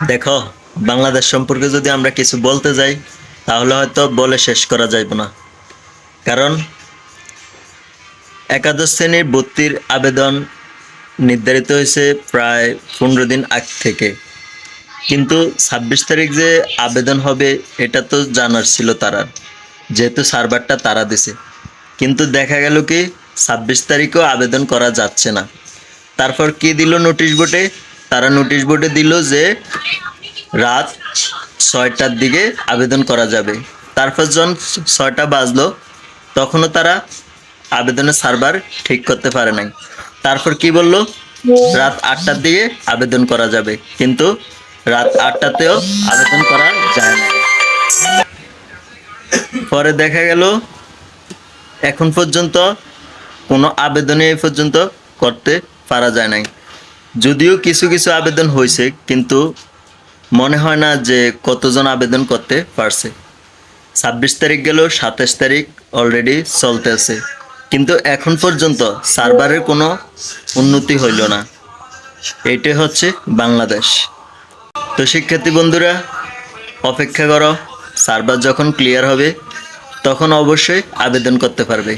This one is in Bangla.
দেখো, বাংলাদেশ সম্পর্কে যদি আমরা কিছু বলতে যাই তাহলে হয়তো বলে শেষ করা যাইব না। কারণ একাদশ শ্রেণীর ভর্তির আবেদন নির্ধারিত হয়েছে প্রায় 15 দিন আগ থেকে, কিন্তু 26 তারিখ যে আবেদন হবে এটা তো জানার ছিল তারা, যেহেতু সার্ভারটা তারা দিছে। কিন্তু দেখা গেল কি 26 তারিখও আবেদন করা যাচ্ছে না। তারপর কি দিল নোটিশ বোর্ডে? তারা নোটিশ বোর্ডে দিল যে রাত 6টার দিকে আবেদন করা যাবে। তারপর যখন 6টা বাজলো তখনও তারা আবেদনের সার্ভার ঠিক করতে পারে নাই। তারপর কি বলল? রাত 8টার দিকে আবেদন করা যাবে, কিন্তু রাত 8টাতেও আবেদন করা যায় না। পরে দেখা গেল এখন পর্যন্ত কোনো আবেদনই এই পর্যন্ত করতে পারা যায় নাই। যদিও কিছু কিছু আবেদন হয়েছে, কিন্তু মনে হয় না যে কতজন আবেদন করতে পারছে। 26 তারিখ গেল, 27 তারিখ অলরেডি চলতে আছে, কিন্তু এখন পর্যন্ত সার্ভারের কোনো উন্নতি হইল না। এইটাই হচ্ছে বাংলাদেশ। তো শিক্ষার্থী বন্ধুরা, অপেক্ষা করো, সার্ভার যখন ক্লিয়ার হবে তখন অবশ্যই আবেদন করতে পারবে।